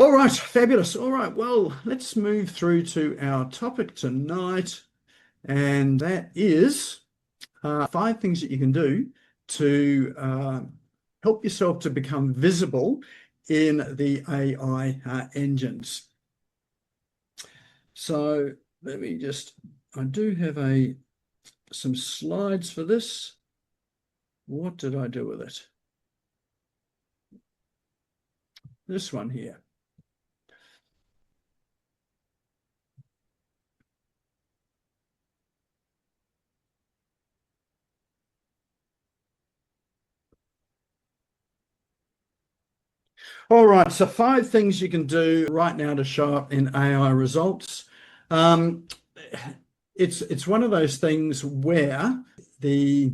All right, fabulous. All right, well, let's move through to our topic tonight, and that is 5 things that you can do to help yourself to become visible in the AI engines. So let me just, I do have some slides for this. What did I do with it? This one here. All right, so 5 things you can do right now to show up in AI results. It's one of those things where I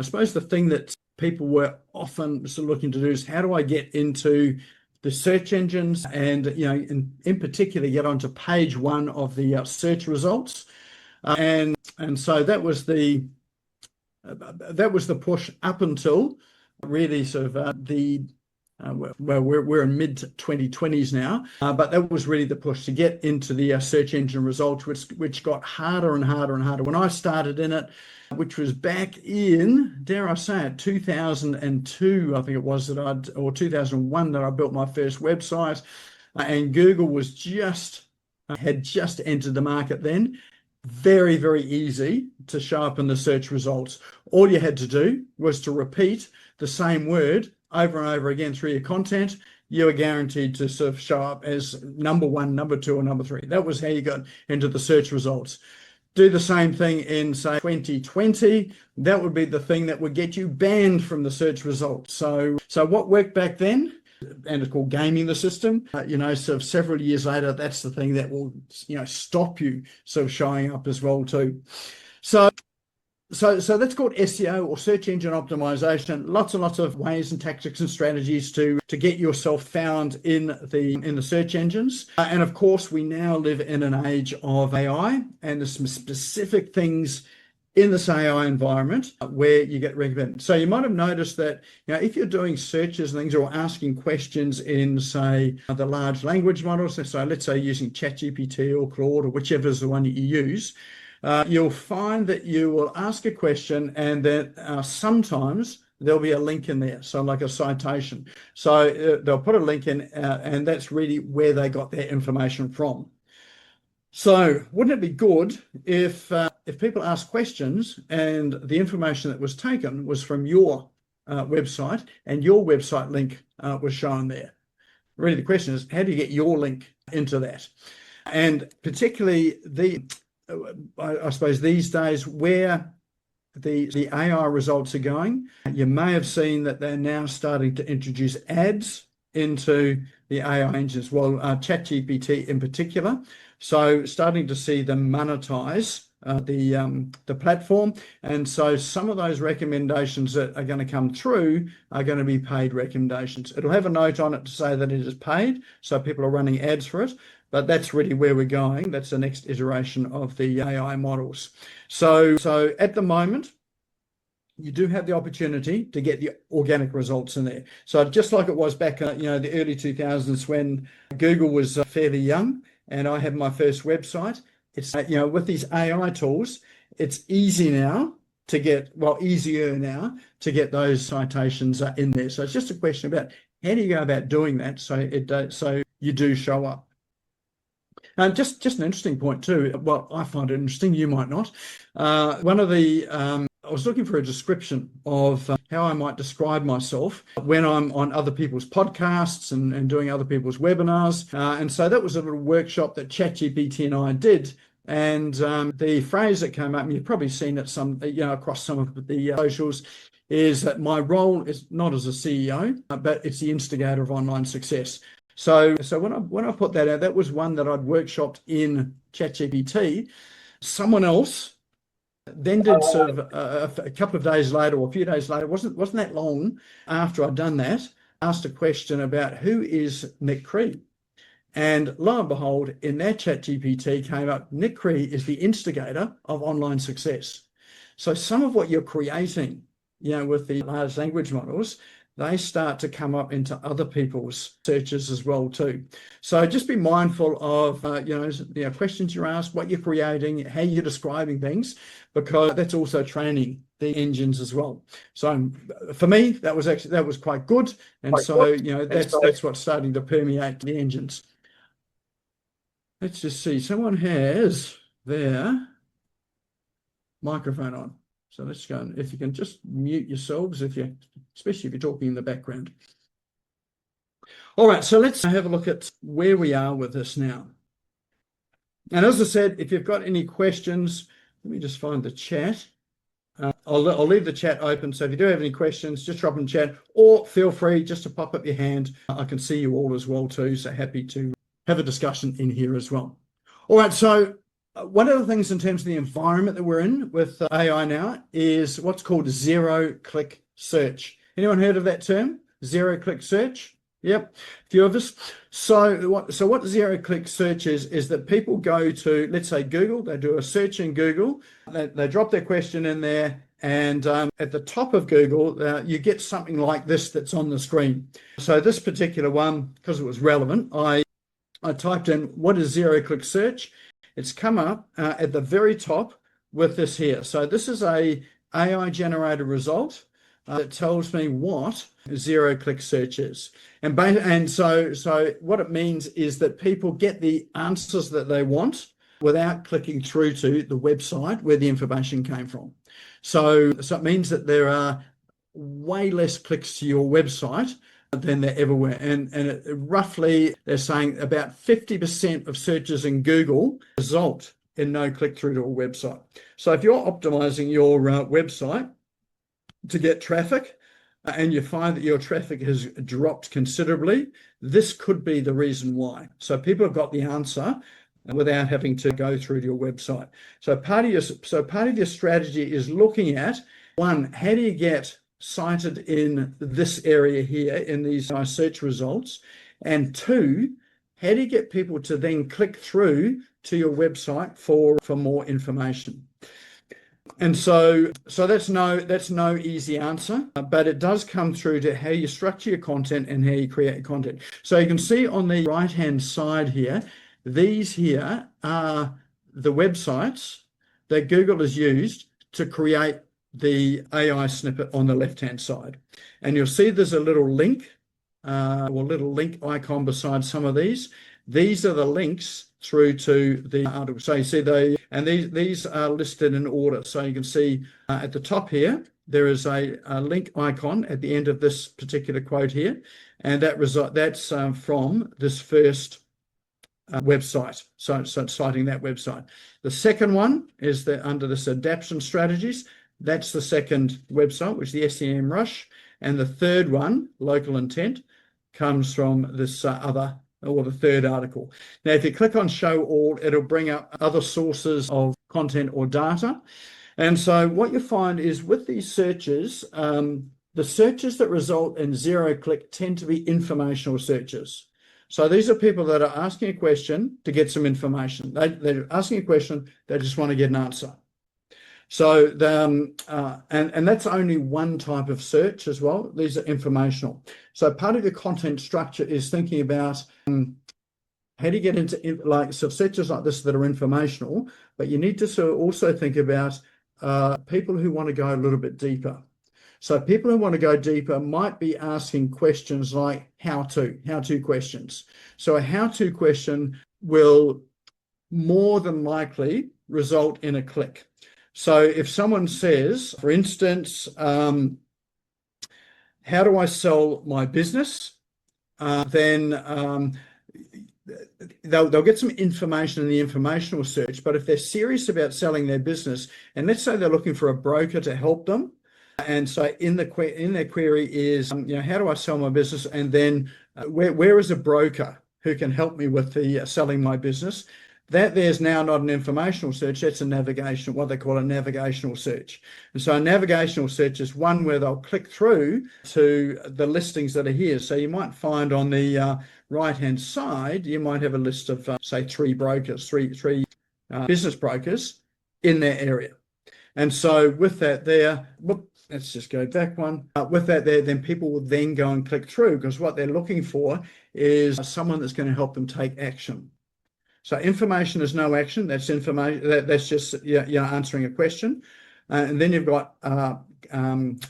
suppose the thing that people were often sort of looking to do is, how do I get into the search engines and, in particular, get onto page 1 of the search results. And so that was the push up until really sort of well, we're in mid 2020s now, but that was really the push to get into the search engine results, which got harder and harder and harder. When I started in it, which was back in, dare I say it, 2002, I think it was, or 2001, that I built my first website, and Google had just entered the market then. Very, very easy to show up in the search results. All you had to do was to repeat the same word over and over again through your content. You were guaranteed to sort of show up as number 1, number 2, or number 3. That was how you got into the search results. Do the same thing in, say, 2020. That would be the thing that would get you banned from the search results. So what worked back then, and it's called gaming the system, sort of several years later, that's the thing that will, stop you sort of showing up as well too. So that's called SEO, or search engine optimization. Lots and lots of ways and tactics and strategies to get yourself found in the search engines. And of course, we now live in an age of AI, and there's some specific things in this AI environment where you get recommended. So you might have noticed that, if you're doing searches and things, or asking questions in, say, the large language models, so let's say using ChatGPT or Claude or whichever is the one that you use, you'll find that you will ask a question, and that sometimes there'll be a link in there, so like a citation. So they'll put a link in, and that's really where they got their information from. So wouldn't it be good if people ask questions and the information that was taken was from your website, and your website link was shown there? Really, the question is, how do you get your link into that? And particularly I suppose these days, where the AI results are going, you may have seen that they're now starting to introduce ads into the AI engines, well, ChatGPT in particular. So starting to see them monetize the platform, and so some of those recommendations that are going to come through are going to be paid recommendations. It'll have a note on it to say that it is paid, so people are running ads for it. But that's really where we're going. That's the next iteration of the AI models. So at the moment, you do have the opportunity to get the organic results in there. So just like it was back in the early 2000s, when Google was fairly young, and I had my first website, it's with these AI tools, it's easy now to get, well, easier now to get those citations in there. So it's just a question about, how do you go about doing that so you do show up? And just an interesting point too. Well, I find it interesting. You might not. I was looking for a description of how I might describe myself when I'm on other people's podcasts and doing other people's webinars. And so that was a little workshop that ChatGPT and I did. And the phrase that came up, and you've probably seen it across some of the socials, is that my role is not as a CEO, but it's the instigator of online success. So when I put that out, that was one that I'd workshopped in ChatGPT. Someone else then did sort of a couple of days later, or a few days later, wasn't that long after I'd done that, asked a question about, who is Nik Cree? And lo and behold, in that ChatGPT came up, Nik Cree is the instigator of online success. So some of what you're creating, with the large language models, they start to come up into other people's searches as well too. So just be mindful of questions you're asked, what you're creating, how you're describing things, because that's also training the engines as well. So for me, that was quite good, and so that's what's starting to permeate the engines. Let's just see. Someone has their microphone on. So let's go. And if you can just mute yourselves, especially if you're talking in the background. All right, so let's have a look at where we are with this now. And as I said, if you've got any questions, let me just find the chat. I'll leave the chat open. So if you do have any questions, just drop in chat, or feel free just to pop up your hand. I can see you all as well too. So happy to have a discussion in here as well. All right, so one of the things in terms of the environment that we're in with AI now is what's called zero-click search. Anyone heard of that term? Zero-click search? Yep, a few of us. So what zero-click search is that people go to, let's say, Google. They do a search in Google. They drop their question in there, and at the top of Google, you get something like this that's on the screen. So this particular one, because it was relevant, I typed in, what is zero-click search? It's come up at the very top with this here. So this is a AI-generated result that tells me what zero-click search is. And so what it means is that people get the answers that they want without clicking through to the website where the information came from. So it means that there are way less clicks to your website than there ever were. And roughly, they're saying about 50% of searches in Google result in no click through to a website. So if you're optimizing your website to get traffic, and you find that your traffic has dropped considerably, this could be the reason why. So people have got the answer without having to go through to your website. So part of your strategy is looking at, one, how do you get cited in this area here in these search results? And two, how do you get people to then click through to your website for more information? And so that's no easy answer, but it does come through to how you structure your content and how you create your content. So you can see on the right-hand side here, these here are the websites that Google has used to create the AI snippet on the left-hand side. And you'll see there's a little link icon beside some of these. These are the links through to the article. So you see these are listed in order. So you can see at the top here, there is a link icon at the end of this particular quote here. And that's from this first website. So it's citing that website. The second one is under this adaptation strategies. That's the second website, which is the SEM Rush. And the third one, local intent, comes from this or the third article. Now, if you click on show all, it'll bring up other sources of content or data. And so what you find is with these searches, the searches that result in zero-click tend to be informational searches. So these are people that are asking a question to get some information. They're asking a question, they just want to get an answer. So and that's only one type of search as well. These are informational. So part of your content structure is thinking about how do you get into searches like this that are informational, but you need to also think about people who want to go a little bit deeper. So people who want to go deeper might be asking questions like how-to questions. So a how-to question will more than likely result in a click. So if someone says, for instance, how do I sell my business? Then they'll get some information in the informational search. But if they're serious about selling their business, and let's say they're looking for a broker to help them, and so in their query is, how do I sell my business? And then where is a broker who can help me with the selling my business? That there's now not an informational search, that's a navigational, what they call a navigational search. And so a navigational search is one where they'll click through to the listings that are here. So you might find on the right-hand side, you might have a list of, say, three business brokers in their area. And so with that there, let's just go back one. With that there, then people will then go and click through, because what they're looking for is someone that's going to help them take action. So information is no action. That's information. That's just answering a question. And then you've got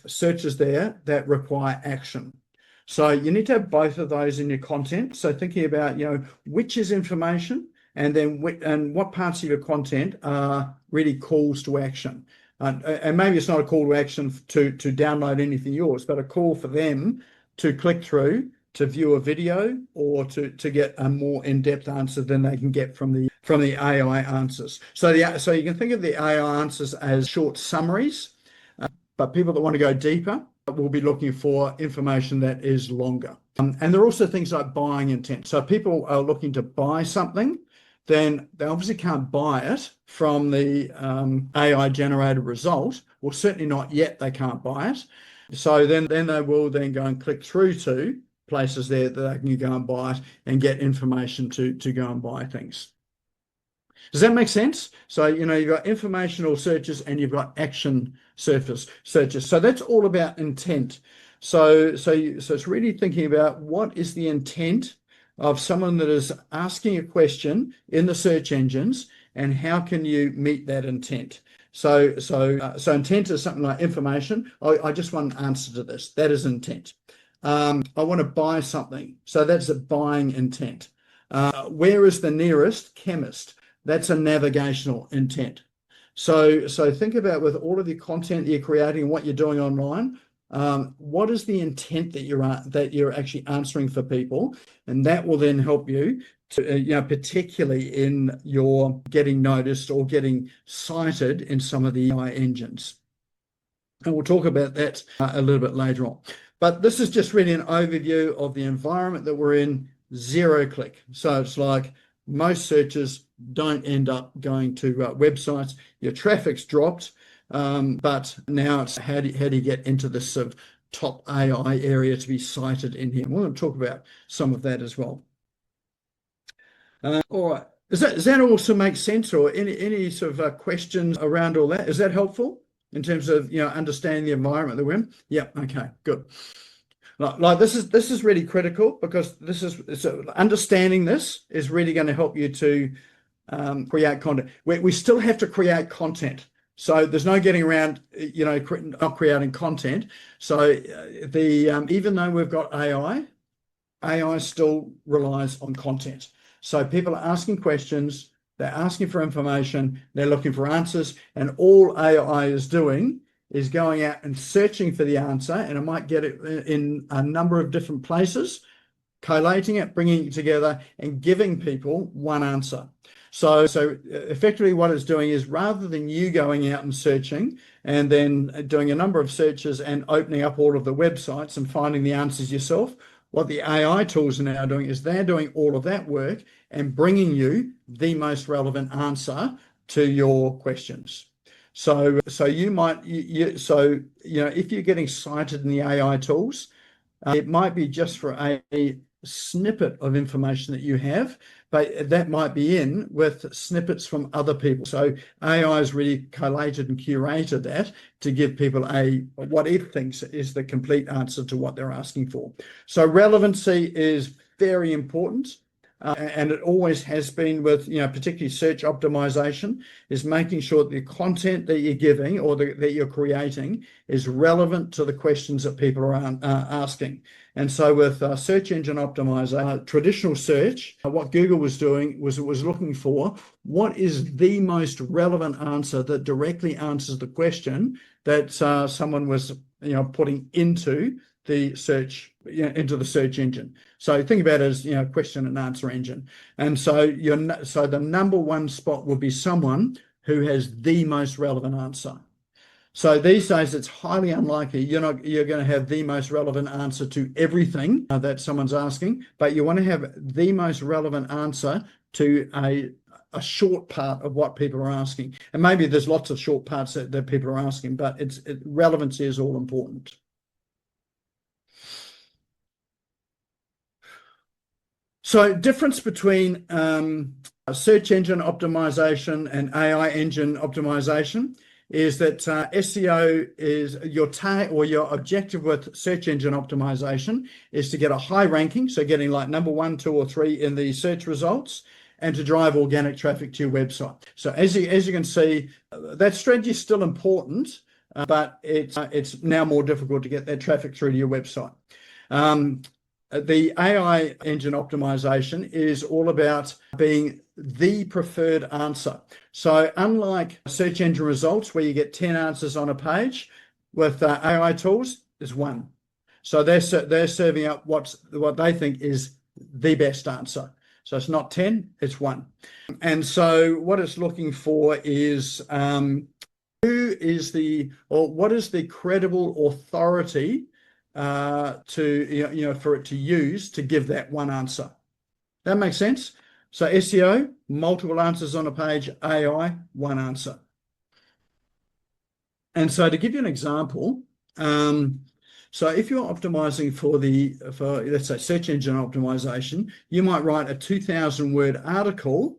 searches there that require action. So you need to have both of those in your content. So thinking about, which is information, and then what parts of your content are really calls to action. And maybe it's not a call to action to download anything yours, but a call for them to click through, to view a video, or to get a more in-depth answer than they can get from the AI answers. So you can think of the AI answers as short summaries, but people that want to go deeper will be looking for information that is longer. And there are also things like buying intent. So if people are looking to buy something, then they obviously can't buy it from the AI generated result. Well, certainly not yet, they can't buy it. So then they will then go and click through to places there that they can go and buy it and get information to go and buy things. Does that make sense? So, you've got informational searches and you've got action searches. So that's all about intent. So it's really thinking about what is the intent of someone that is asking a question in the search engines, and how can you meet that intent? So intent is something like information. I just want an answer to this. That is intent. I want to buy something. So that's a buying intent. Where is the nearest chemist? That's a navigational intent. So think about, with all of your content that you're creating, what you're doing online, what is the intent that you're actually answering for people, and that will then help you to, particularly in your getting noticed or getting cited in some of the AI engines. And we'll talk about that a little bit later on. But this is just really an overview of the environment that we're in, zero click. So it's like most searches don't end up going to websites. Your traffic's dropped, but now it's how do you get into this sort of top AI area to be cited in here? We're going to talk about some of that as well. All right. Does that also make sense, or any sort of questions around all that? Is that helpful in terms of understanding the environment that we're in? Yeah. Okay. Good. Like this is really critical, because understanding this is really going to help you to create content. We still have to create content. So there's no getting around, not creating content. So even though we've got AI still relies on content. So people are asking questions, they're asking for information, they're looking for answers, and all AI is doing is going out and searching for the answer, and it might get it in a number of different places, collating it, bringing it together, and giving people one answer. So effectively what it's doing is, rather than you going out and searching and then doing a number of searches and opening up all of the websites and finding the answers yourself, what the AI tools are now doing is they're doing all of that work and bringing you the most relevant answer to your questions. So you might, if you're getting cited in the AI tools, it might be just for a snippet of information that you have, but that might be in with snippets from other people. So AI has really collated and curated that to give people what it thinks is the complete answer to what they're asking for. So relevancy is very important. And it always has been, with particularly search optimization, is making sure that the content that you're giving or that you're creating is relevant to the questions that people are asking. And so with search engine optimization, traditional search, what Google was doing was looking for what is the most relevant answer that directly answers the question that someone was putting into the search engine. So think about it as question and answer engine. And so the number one spot will be someone who has the most relevant answer. So these days it's highly unlikely you're going to have the most relevant answer to everything that someone's asking, but you want to have the most relevant answer to a short part of what people are asking. And maybe there's lots of short parts that people are asking, but relevancy is all important. So difference between search engine optimization and AI engine optimization is that SEO is your target or your objective with search engine optimization is to get a high ranking, so getting like number 1, 2, or 3 in the search results, and to drive organic traffic to your website. So as you can see, that strategy is still important, but it's now more difficult to get that traffic through to your website. The AI engine optimization is all about being the preferred answer. So unlike search engine results where you get 10 answers on a page, with AI tools, there's one. So they're serving up what they think is the best answer. So it's not 10, it's 1. And so what it's looking for is what is the credible authority for it to use to give that one answer. That makes sense? So SEO, multiple answers on a page, AI, one answer. And so to give you an example, so if you're optimizing for let's say search engine optimization, you might write a 2,000-word article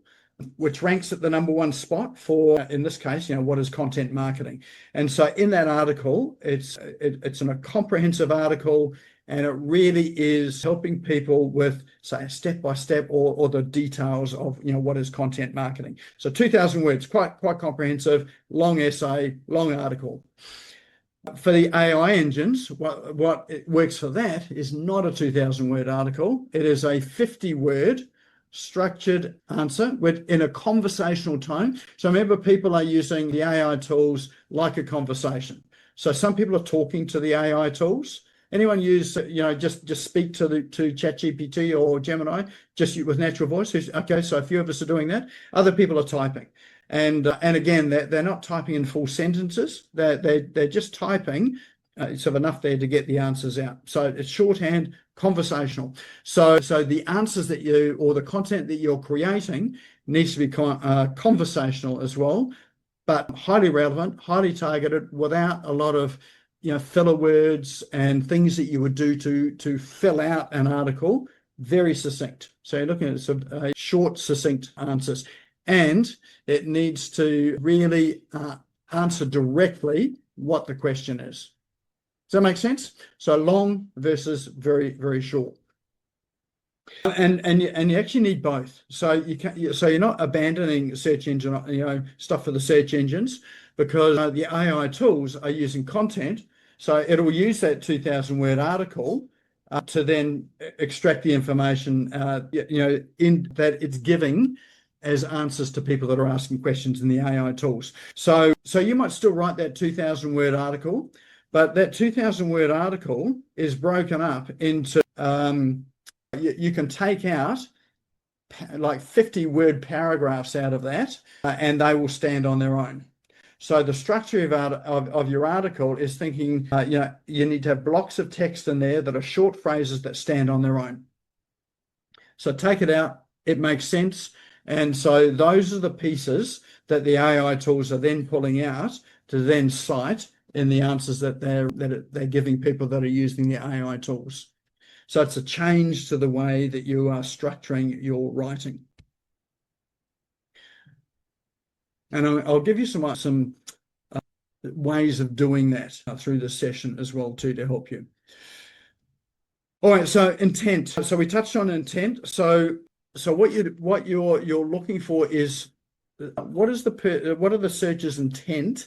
which ranks at the number 1 spot for, in this case, what is content marketing. And so in that article, it's a comprehensive article, and it really is helping people with, say, a step-by-step or the details of, what is content marketing. So 2,000 words, quite comprehensive, long essay, long article. For the AI engines, what it works for that is not a 2,000-word article. It is a 50-word structured answer in a conversational tone. So remember, people are using the AI tools like a conversation. So some people are talking to the AI tools. Anyone use, just speak to ChatGPT or Gemini just with natural voice? Okay, so a few of us are doing that. Other people are typing. And again, they're not typing in full sentences. They're just typing. It's enough there to get the answers out. So it's shorthand, conversational. So the answers or the content that you're creating needs to be conversational as well, but highly relevant, highly targeted, without a lot of filler words and things that you would do to fill out an article. Very succinct. So you're looking at short, succinct answers, and it needs to really answer directly what the question is. Does that make sense? So long versus very, very short. And you actually need both. So you're not abandoning search engine, stuff for the search engines, because the AI tools are using content. So it'll use that 2,000-word article to then extract the information, in that it's giving as answers to people that are asking questions in the AI tools. So you might still write that 2,000-word article, but that 2,000-word article is broken up into, you can take out like 50-word paragraphs out of that, and they will stand on their own. So the structure of your article is thinking, you need to have blocks of text in there that are short phrases that stand on their own. So take it out, it makes sense. And so those are the pieces that the AI tools are then pulling out to then cite in the answers that they're giving people that are using the AI tools. So it's a change to the way that you are structuring your writing. And I'll give you some ways of doing that through the session as well too, to help you. All right, so intent. So we touched on intent. So what you're looking for is what are the searcher's intent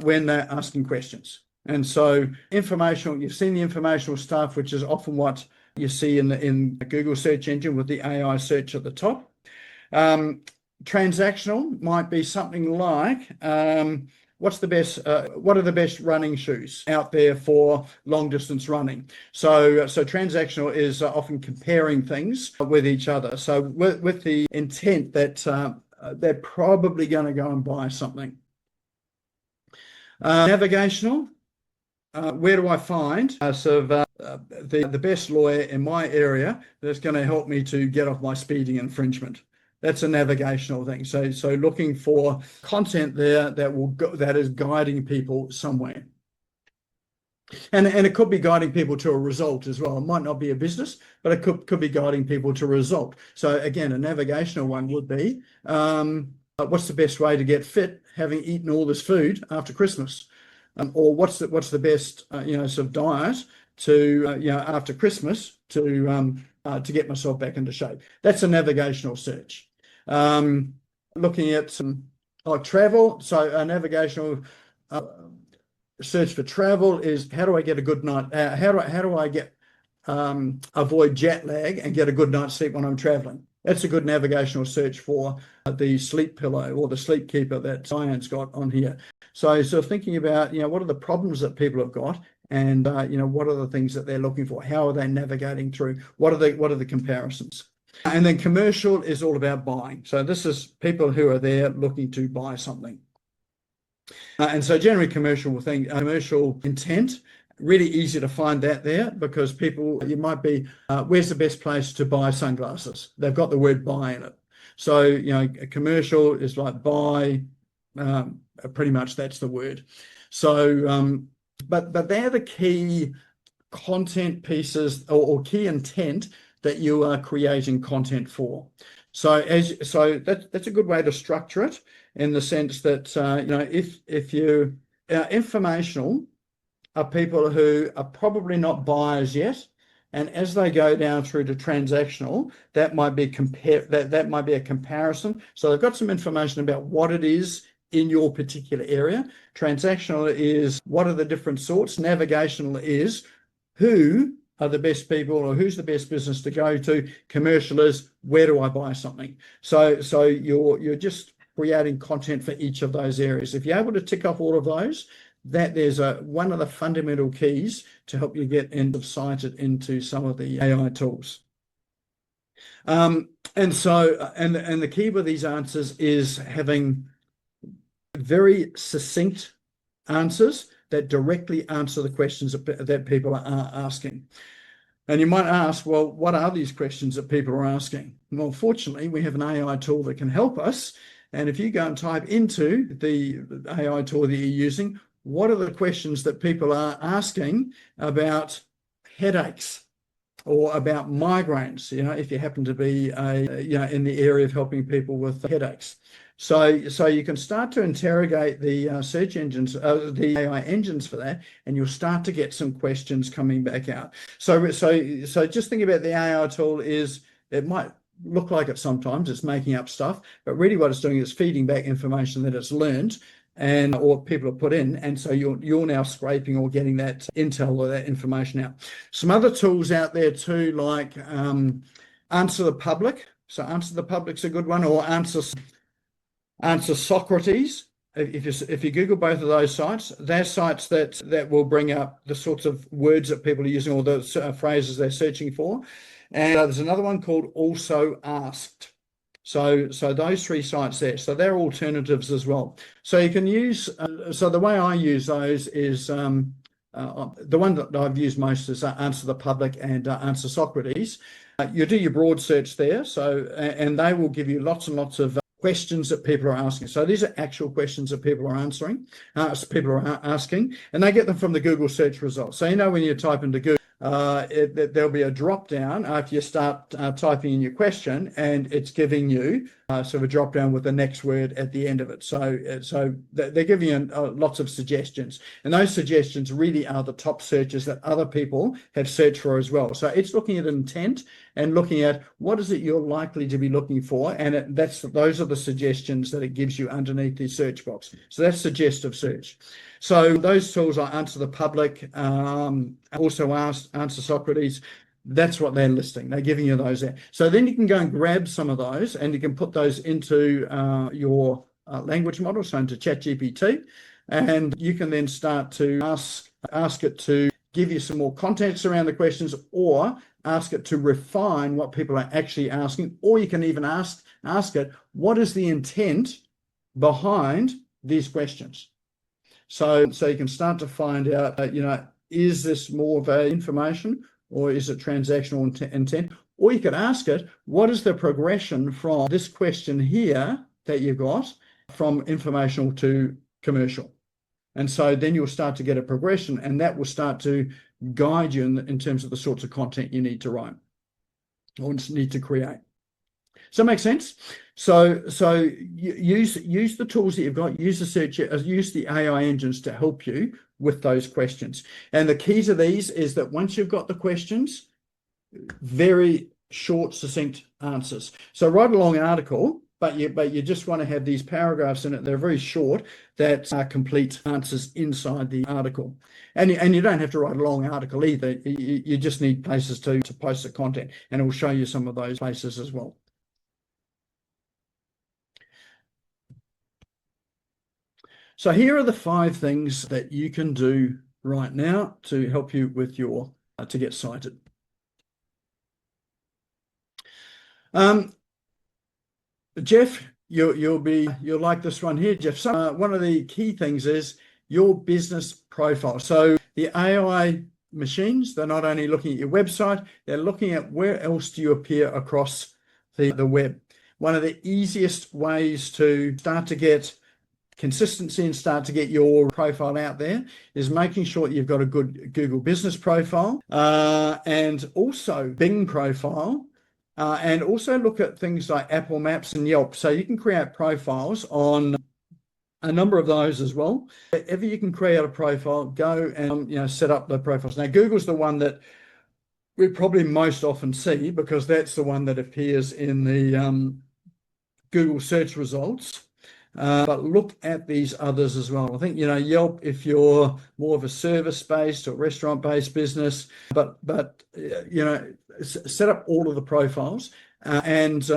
when they're asking questions. And so informational, you've seen the informational stuff, which is often what you see in the Google search engine with the AI search at the top. Transactional might be something like, what are the best running shoes out there for long distance running? So transactional is often comparing things with each other. So with the intent that they're probably going to go and buy something. Navigational, where do I find the best lawyer in my area that's going to help me to get off my speeding infringement? That's a navigational thing. So looking for content there that is guiding people somewhere. And it could be guiding people to a result as well. It might not be a business, but it could be guiding people to a result. So again, a navigational one would be what's the best way to get fit having eaten all this food after Christmas? Or what's the best sort of diet to after Christmas to get myself back into shape? That's a navigational search. Looking at some travel, so a navigational search for travel is how do I get a good night? How do I get avoid jet lag and get a good night's sleep when I'm traveling? That's a good navigational search for the sleep pillow or the sleep keeper that Cyan's got on here. So thinking about what are the problems that people have got, and what are the things that they're looking for? How are they navigating through? What are the comparisons? And then commercial is all about buying. So this is people who are there looking to buy something. And so generally commercial intent, really easy to find that there because people, you might be, where's the best place to buy sunglasses? They've got the word buy in it. So, a commercial is like buy, pretty much that's the word. So, but they're the key content pieces or key intent that you are creating content for. So that's a good way to structure it in the sense that if you informational are people who are probably not buyers yet, and as they go down through to transactional, that might be that might be a comparison. So they've got some information about what it is in your particular area. Transactional is what are the different sorts. Navigational is who are the best people or who's the best business to go to. Commercial is where do I buy something. So you're just creating content for each of those areas. If you're able to tick off all of those, that there's one of the fundamental keys to help you get cited into some of the AI tools. And the key with these answers is having very succinct answers that directly answer the questions that people are asking. And you might ask, well, what are these questions that people are asking? Well, fortunately, we have an AI tool that can help us. And if you go and type into the AI tool that you're using, what are the questions that people are asking about headaches or about migraines, if you happen to be in the area of helping people with headaches. So you can start to interrogate the search engines, the AI engines for that, and you'll start to get some questions coming back out. So just think about the AI tool is it might look like it sometimes it's making up stuff, but really what it's doing is feeding back information that it's learned or people have put in, and so you're now scraping or getting that intel or that information out. Some other tools out there too, like Answer the Public. So Answer the Public's a good one, or Answer Socrates. If you Google both of those sites, they're sites that will bring up the sorts of words that people are using or the phrases they're searching for. And there's another one called Also Asked. So those three sites there, so they're alternatives as well. So you can use, so the way I use those is, the one that I've used most is Answer the Public and Answer Socrates. You do your broad search there, and they will give you lots and lots of questions that people are asking. So these are actual questions that people are answering, people are asking, and they get them from the Google search results. So when you type into Google, there'll be a drop down after you start typing in your question, and it's giving you sort of a drop down with the next word at the end of it. So they're giving you lots of suggestions, and those suggestions really are the top searches that other people have searched for as well. So it's looking at intent and looking at what is it you're likely to be looking for, and those are the suggestions that it gives you underneath the search box. So that's suggestive search. So those tools are Answer the Public, Also Answer Socrates. That's what they're listing. They're giving you those there. So then you can go and grab some of those and you can put those into your language model, so into ChatGPT, and you can then start to ask it to give you some more context around the questions, or ask it to refine what people are actually asking, or you can even ask it, what is the intent behind these questions? So you can start to find out, is this more of information or is it transactional intent? Or you could ask it, what is the progression from this question here that you've got from informational to commercial? And so then you'll start to get a progression, and that will start to guide you in terms of the sorts of content you need to write or need to create. Does that make sense? So use the tools that you've got, use the search, use the AI engines to help you with those questions. And the key to these is that once you've got the questions, very short, succinct answers. So write a long article, but you just want to have these paragraphs in it. They're very short, that are complete answers inside the article. And you don't have to write a long article either. You just need places to post the content, and it will show you some of those places as well. So here are the 5 things that you can do right now to help you with your to get cited. Jeff, you'll like this one here, Jeff. So one of the key things is your business profile. So the AI machines, they're not only looking at your website, they're looking at where else do you appear across the web. One of the easiest ways to start to get consistency and start to get your profile out there is making sure that you've got a good Google business profile, and also Bing profile, and also look at things like Apple Maps and Yelp. So you can create profiles on a number of those as well. Wherever you can create a profile, go and set up the profiles. Now Google's the one that we probably most often see, because that's the one that appears in the Google search results. But look at these others as well. I think, Yelp, if you're more of a service-based or restaurant-based business, but set up all of the profiles, and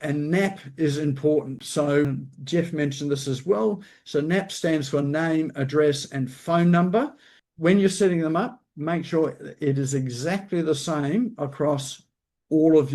NAP is important. So Jeff mentioned this as well. So NAP stands for name, address, and phone number. When you're setting them up, make sure it is exactly the same across all of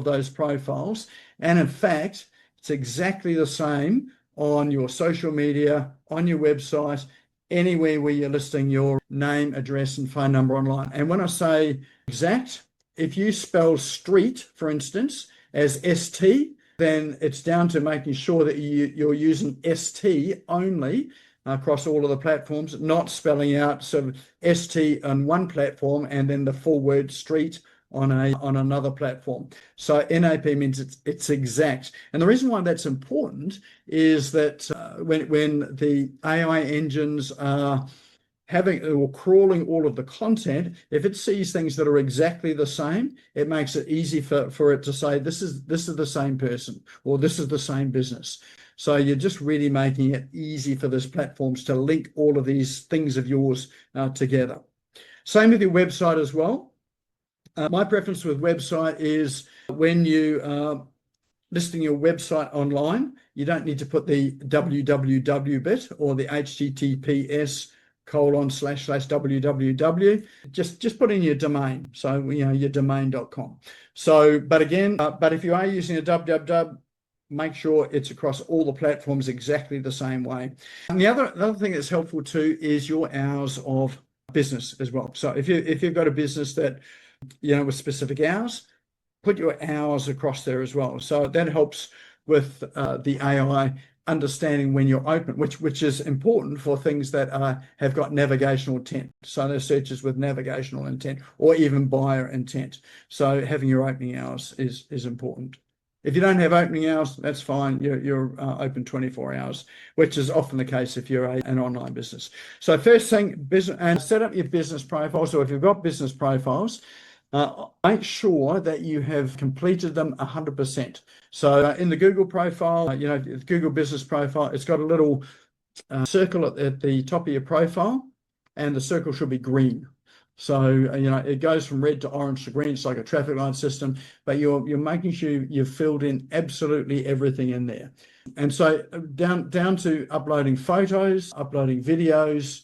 those profiles. And in fact, it's exactly the same on your social media, on your website, anywhere where you're listing your name, address, and phone number online. And when I say exact, if you spell street, for instance, as ST, then it's down to making sure that you're using ST only across all of the platforms, not spelling out sort of ST on one platform and then the full word street on another platform. So NAP means it's exact. And the reason why that's important is that when the AI engines are having or crawling all of the content, if it sees things that are exactly the same, it makes it easy for it to say this is the same person, or this is the same business. So you're just really making it easy for those platforms to link all of these things of yours together. Same with your website as well. My preference with website is when you are listing your website online, you don't need to put the www bit or the https://www. Just put in your domain. So, your domain.com. So, but again, but if you are using a www, make sure it's across all the platforms exactly the same way. And the other thing that's helpful too is your hours of business as well. So if you've got a business that with specific hours, put your hours across there as well. So that helps with the AI understanding when you're open, which is important for things that have got navigational intent. So those searches with navigational intent or even buyer intent. So having your opening hours is important. If you don't have opening hours, that's fine. You're open 24 hours, which is often the case if you're an online business. So first thing, business, and set up your business profile. So if you've got business profiles, make sure that you have completed them 100%. So in the Google profile, the Google business profile, it's got a little circle at the top of your profile, and the circle should be green. So, it goes from red to orange to green. It's like a traffic light system, but you're making sure you've filled in absolutely everything in there. And so down to uploading photos, uploading videos,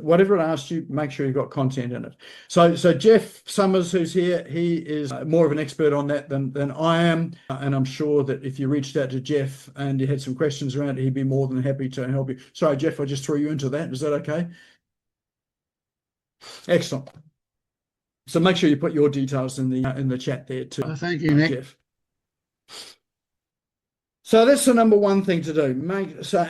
whatever it asks you, make sure you've got content in it. So Jeff Summers, who's here, he is more of an expert on that than I am. And I'm sure that if you reached out to Jeff and you had some questions around it, he'd be more than happy to help you. Sorry, Jeff, I just threw you into that. Is that okay? Excellent. So make sure you put your details in the chat there too. Thank you, Nick. Jeff. So that's the number one thing to do.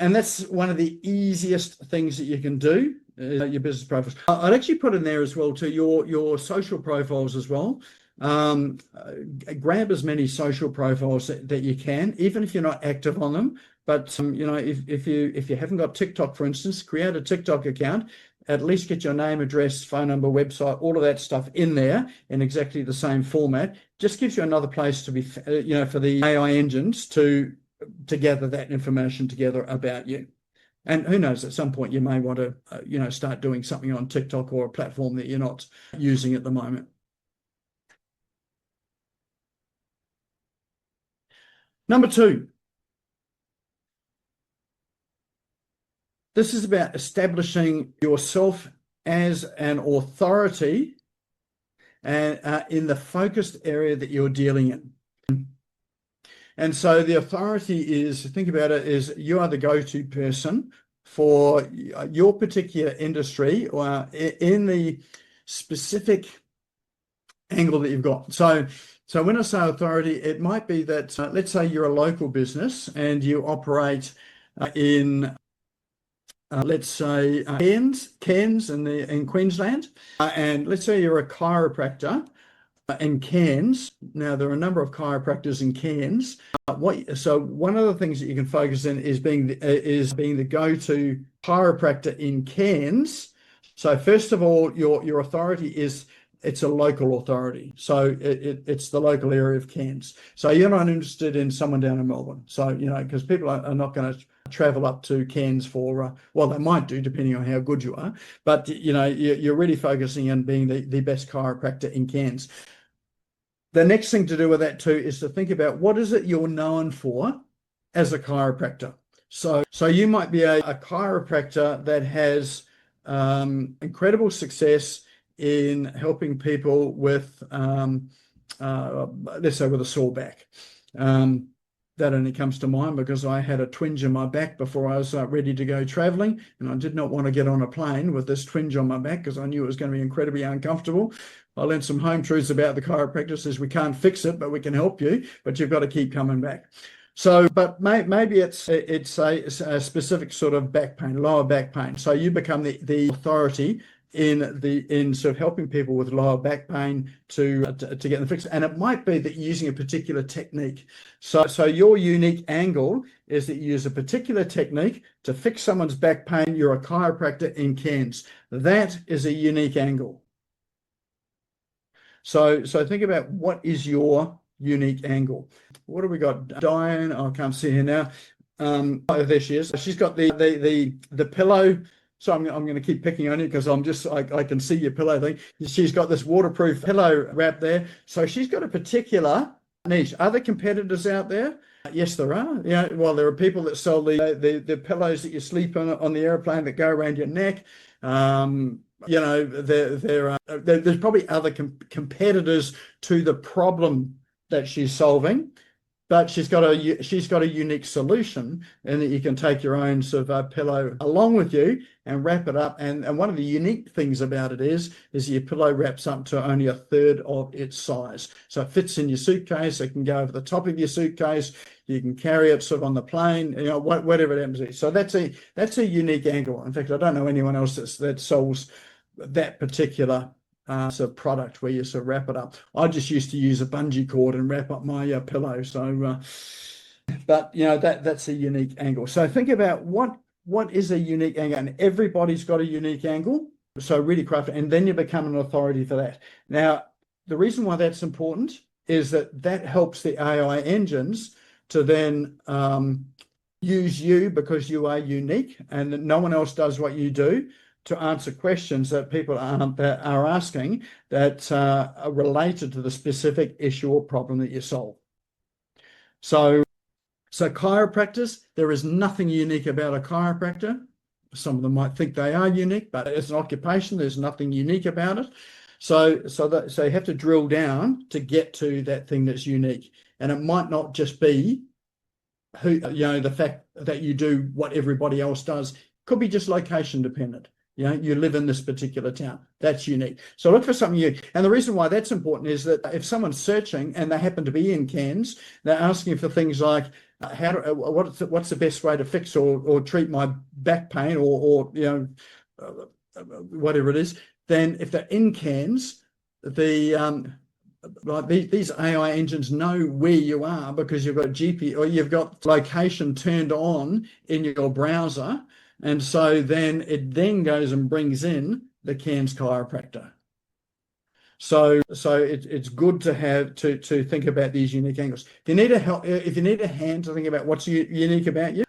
And that's one of the easiest things that you can do. Your business profiles. I'd actually put in there as well to your social profiles as well. grab as many social profiles that you can, even if you're not active on them. But if you haven't got TikTok, for instance, create a TikTok account. At least get your name, address, phone number, website, all of that stuff in there in exactly the same format. Just gives you another place to be, for the AI engines to gather that information together about you. And who knows, at some point you may want to, start doing something on TikTok or a platform that you're not using at the moment. Number 2. This is about establishing yourself as an authority and in the focused area that you're dealing in. And so the authority is, think about it, is you are the go-to person for your particular industry or in the specific angle that you've got. So when I say authority, it might be that, let's say you're a local business and you operate in let's say Cairns in Queensland, and let's say you're a chiropractor in Cairns. Now there are a number of chiropractors in Cairns. So one of the things that you can focus in is being the go-to chiropractor in Cairns. So first of all, your authority is, it's a local authority. So it's the local area of Cairns. So you're not interested in someone down in Melbourne. So, because people are not going to travel up to Cairns for, well, they might do depending on how good you are. But, you're really focusing on being the best chiropractor in Cairns. The next thing to do with that too is to think about what is it you're known for as a chiropractor. So you might be a chiropractor that has incredible success in helping people with, let's say, with a sore back. That only comes to mind because I had a twinge in my back before I was ready to go traveling, and I did not want to get on a plane with this twinge on my back because I knew it was going to be incredibly uncomfortable. I learned some home truths about the chiropractor. Says we can't fix it, but we can help you, but you've got to keep coming back. So, but maybe it's a specific sort of back pain, lower back pain. So you become the authority in sort of helping people with lower back pain to get them fixed. And it might be that you're using a particular technique. So your unique angle is that you use a particular technique to fix someone's back pain. You're a chiropractor in Cairns. That is a unique angle. So think about what is your unique angle. What have we got? Diane, I can't see her now. Oh, there she is. She's got the pillow. So I'm going to keep picking on you because I can see your pillow thing. She's got this waterproof pillow wrap there. So she's got a particular niche. Are there competitors out there? Yes, there are. Well, there are people that sell the pillows that you sleep on the airplane that go around your neck. There's probably other competitors to the problem that she's solving. But she's got a unique solution, and that you can take your own sort of pillow along with you and wrap it up. And one of the unique things about it is your pillow wraps up to only a third of its size. So it fits in your suitcase. It can go over the top of your suitcase. You can carry it sort of on the plane, whatever it happens to be. So that's a unique angle. In fact, I don't know anyone else that sells that particular sort of product where you sort of wrap it up. I just used to use a bungee cord and wrap up my pillow. So, but that's a unique angle. So think about what is a unique angle, and everybody's got a unique angle. So really craft it, and then you become an authority for that. Now, the reason why that's important is that helps the AI engines to then use you because you are unique and no one else does what you do, to answer questions that people are asking that are related to the specific issue or problem that you solve. So chiropractors, there is nothing unique about a chiropractor. Some of them might think they are unique, but as an occupation, there's nothing unique about it. So you have to drill down to get to that thing that's unique. And it might not just be the fact that you do what everybody else does. It could be just location dependent. You live in this particular town. That's unique. So look for something unique. And the reason why that's important is that if someone's searching and they happen to be in Cairns, they're asking for things like what's the best way to fix or treat my back pain or whatever it is. Then if they're in Cairns, the like these AI engines know where you are because you've got GP or you've got location turned on in your browser. And so then it then goes and brings in the Cairns chiropractor. So it's good to have to think about these unique angles. If you need a hand to think about what's unique about you,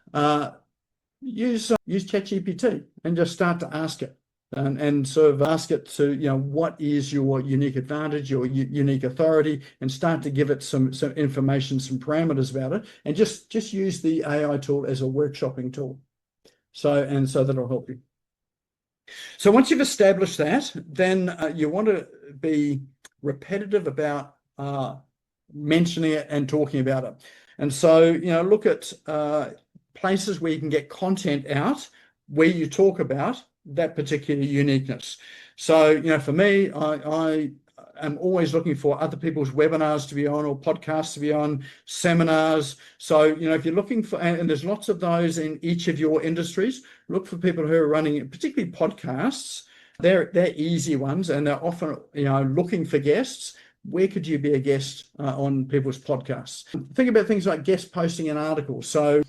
use ChatGPT and just start to ask it. And sort of ask it to, what is your unique advantage, your unique authority, and start to give it some information, some parameters about it, and just use the AI tool as a workshopping tool. So that'll help you. So once you've established that, then you want to be repetitive about mentioning it and talking about it. And so, look at places where you can get content out where you talk about that particular uniqueness. So, for me, I am always looking for other people's webinars to be on or podcasts to be on, seminars. So, if you're looking for, and there's lots of those in each of your industries, look for people who are running, particularly podcasts. They're easy ones, and they're often, looking for guests. Where could you be a guest on people's podcasts? Think about things like guest posting an article. So,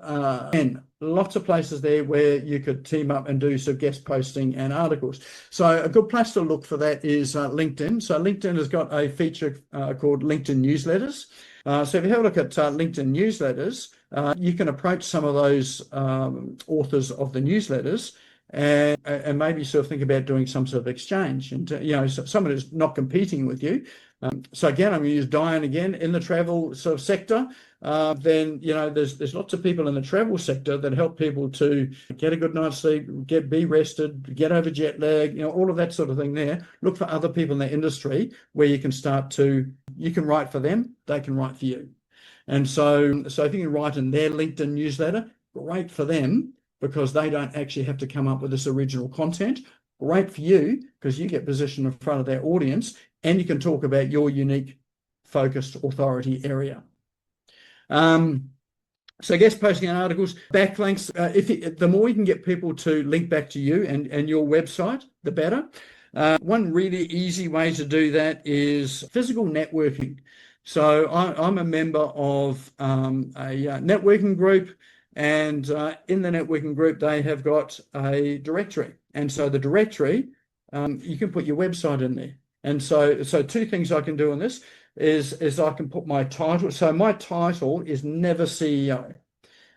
and lots of places there where you could team up and do some guest posting and articles. So a good place to look for that is LinkedIn. So LinkedIn has got a feature called LinkedIn newsletters. So if you have a look at LinkedIn newsletters, you can approach some of those authors of the newsletters and maybe sort of think about doing some sort of exchange. And someone who's not competing with you. So again, I'm going to use Diane again in the travel sort of sector. Then there's lots of people in the travel sector that help people to get a good night's sleep, be rested, get over jet lag, all of that sort of thing there. Look for other people in the industry where you can you can write for them, they can write for you. And so if you can write in their LinkedIn newsletter, great for them because they don't actually have to come up with this original content. Great for you because you get positioned in front of their audience and you can talk about your unique focused authority area. So guest posting and articles, backlinks, the more you can get people to link back to you and your website, the better. One really easy way to do that is physical networking. So I'm a member of a networking group, and in the networking group, they have got a directory. And so the directory, you can put your website in there. And so two things I can do on this is I can put my title. So my title is never CEO.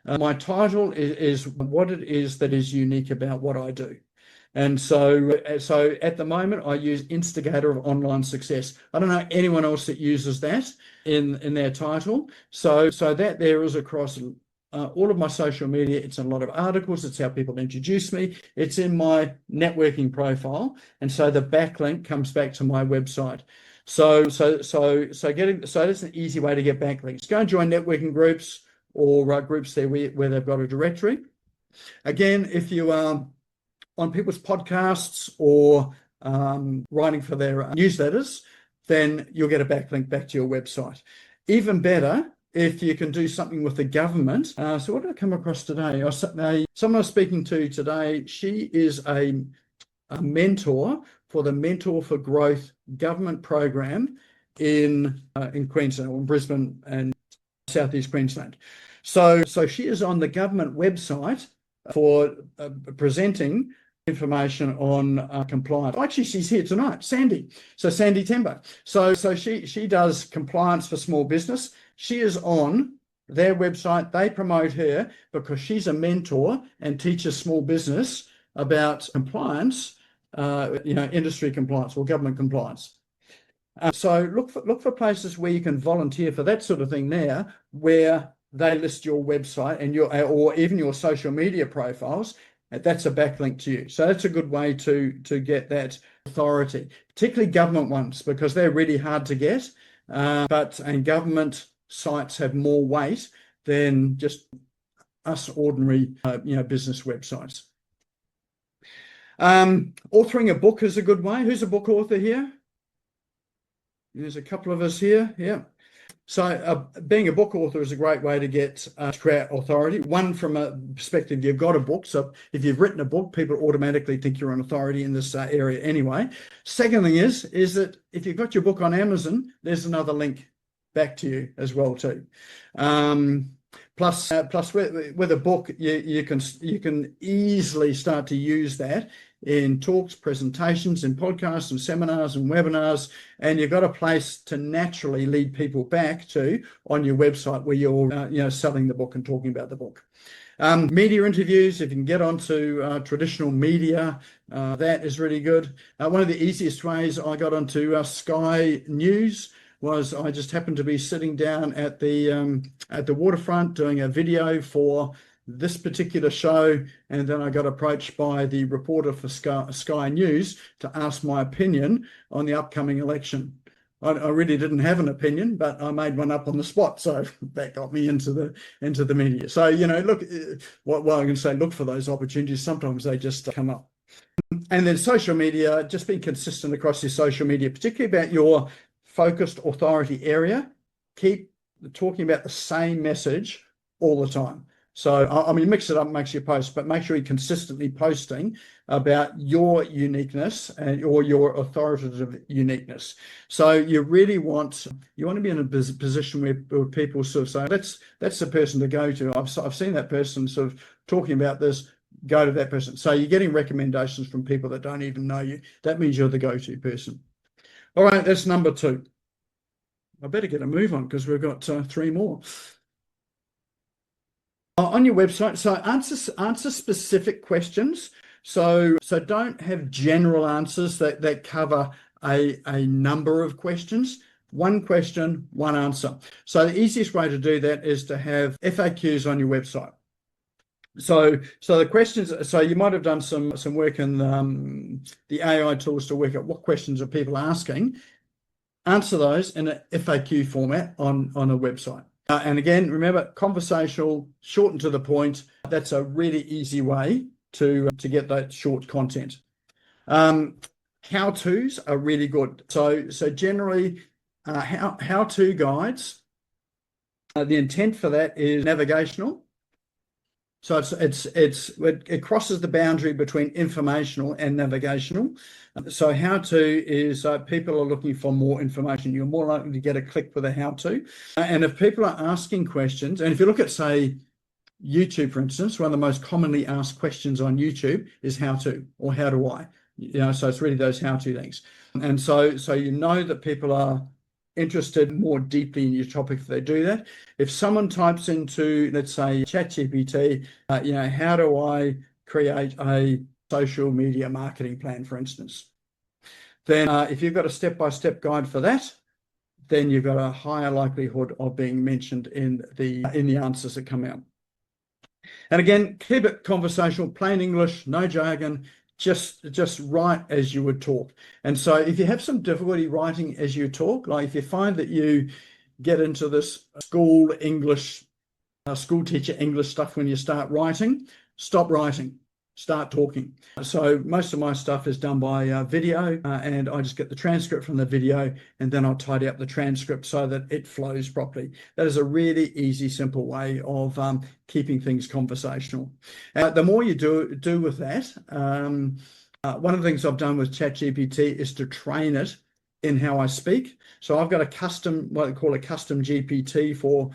My title is what it is that is unique about what I do. And so at the moment, I use instigator of online success. I don't know anyone else that uses that in their title. So that there is across all of my social media. It's in a lot of articles. It's how people introduce me. It's in my networking profile. And so the backlink comes back to my website. So that's an easy way to get backlinks. Go and join networking groups or groups there where they've got a directory. Again, if you are on people's podcasts or writing for their newsletters, then you'll get a backlink back to your website. Even better, if you can do something with the government. So what did I come across today? Someone I was speaking to today, she is a mentor for the Mentor for Growth government program in Queensland, in Brisbane and Southeast Queensland. So she is on the government website for presenting information on compliance. Actually, she's here tonight, Sandy. So Sandy Tembo. So she does compliance for small business. She is on their website. They promote her because she's a mentor and teaches small business about compliance, industry compliance or government compliance. So look for places where you can volunteer for that sort of thing there, where they list your website and or even your social media profiles. That's a backlink to you. So that's a good way to get that authority, particularly government ones, because they're really hard to get. And government sites have more weight than just us ordinary, business websites. Authoring a book is a good way. Who's a book author here? There's a couple of us here. Yeah. So being a book author is a great way to create authority. One, from a perspective, you've got a book. So if you've written a book, people automatically think you're an authority in this area anyway. Second thing is that if you've got your book on Amazon, there's another link back to you as well too. Plus with a book, you can easily start to use that in talks, presentations, in podcasts and seminars and webinars, and you've got a place to naturally lead people back to on your website where you're selling the book and talking about the book. Media interviews, if you can get onto traditional media, that is really good. One of the easiest ways I got onto Sky News was I just happened to be sitting down at the waterfront doing a video for this particular show, and then I got approached by the reporter for Sky News to ask my opinion on the upcoming election. I really didn't have an opinion, but I made one up on the spot, so that got me into the media. So look, what I can say, look for those opportunities. Sometimes they just come up. And then social media, just being consistent across your social media, particularly about your focused authority area. Keep talking about the same message all the time. So, I mean, mix it up, makes your post, but make sure you're consistently posting about your uniqueness or your authoritative uniqueness. So you really want to be in a position where people sort of say, that's the person to go to. I've seen that person sort of talking about this, go to that person. So you're getting recommendations from people that don't even know you. That means you're the go-to person. All right, that's number 2. I better get a move on because we've got 3 more. On your website, so answer specific questions. So don't have general answers that cover a number of questions. One question, one answer. So the easiest way to do that is to have FAQs on your website. So the questions, so you might have done some work in the AI tools to work out what questions are people asking. Answer those in an FAQ format on a website. And again, remember, conversational, short and to the point. That's a really easy way to get that short content. How-tos are really good. So generally, how-to guides, the intent for that is navigational. So it crosses the boundary between informational and navigational. So how-to is people are looking for more information. You're more likely to get a click with a how-to. And if people are asking questions, and if you look at, say, YouTube, for instance, one of the most commonly asked questions on YouTube is how-to or how do I? So it's really those how-to things. And so that people are interested more deeply in your topic if they do that. If someone types into, let's say, ChatGPT, how do I create a social media marketing plan, for instance, then if you've got a step-by-step guide for that, then you've got a higher likelihood of being mentioned in the answers that come out. And again, keep it conversational, plain English, no jargon. Just write as you would talk. And so if you have some difficulty writing as you talk, like if you find that you get into this school teacher English stuff when you start writing, stop writing, start talking. So most of my stuff is done by video, and I just get the transcript from the video, and then I'll tidy up the transcript so that it flows properly. That is a really easy, simple way of keeping things conversational. The more you do with that, one of the things I've done with ChatGPT is to train it in how I speak. So I've got what I call a custom GPT for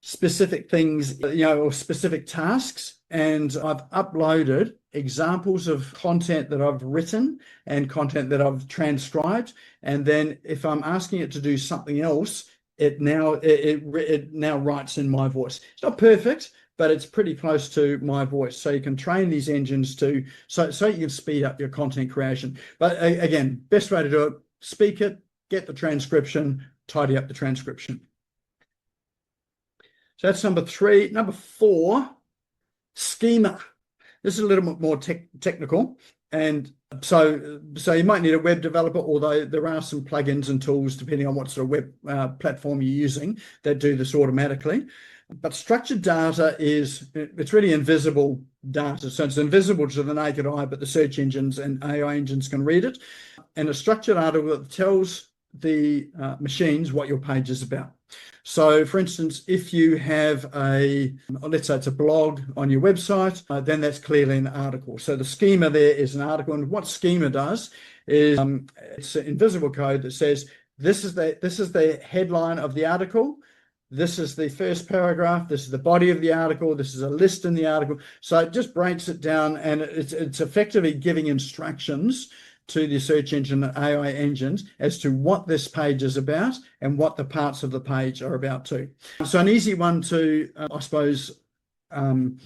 specific things, or specific tasks. And I've uploaded examples of content that I've written and content that I've transcribed. And then if I'm asking it to do something else, it now writes in my voice. It's not perfect, but it's pretty close to my voice. So you can train these engines so you can speed up your content creation. But again, best way to do it, speak it, get the transcription, tidy up the transcription. So that's number 3. Number 4, schema. This is a little bit more technical. And so you might need a web developer, although there are some plugins and tools, depending on what sort of web platform you're using, that do this automatically. But structured data it's really invisible data. So it's invisible to the naked eye, but the search engines and AI engines can read it. And a structured data tells the machines what your page is about. So for instance, if you have let's say it's a blog on your website, then that's clearly an article. So the schema there is an article. And what schema does is it's an invisible code that says, this is the headline of the article. This is the first paragraph. This is the body of the article. This is a list in the article. So it just breaks it down, and it's effectively giving instructions to the search engine and AI engines as to what this page is about and what the parts of the page are about too. So an easy one to, I suppose, to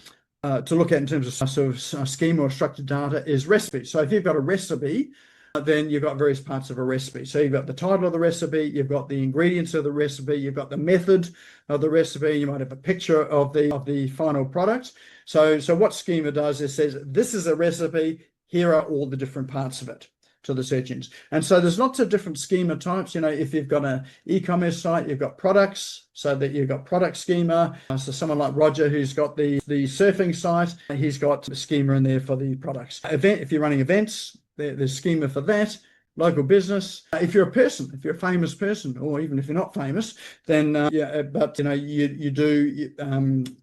look at in terms of sort of schema or structured data is recipe. So if you've got a recipe, then you've got various parts of a recipe. So you've got the title of the recipe, you've got the ingredients of the recipe, you've got the method of the recipe, you might have a picture of the final product. So what schema does is says, this is a recipe, here are all the different parts of it to the search engines. And so there's lots of different schema types. You know, if you've got an e-commerce site, you've got products, so that you've got product schema. So someone like Roger, who's got the surfing site, he's got a schema in there for the products. If you're running events, there's schema for that. Local business. If you're a person, if you're a famous person, or even if you're not famous, then but you know you do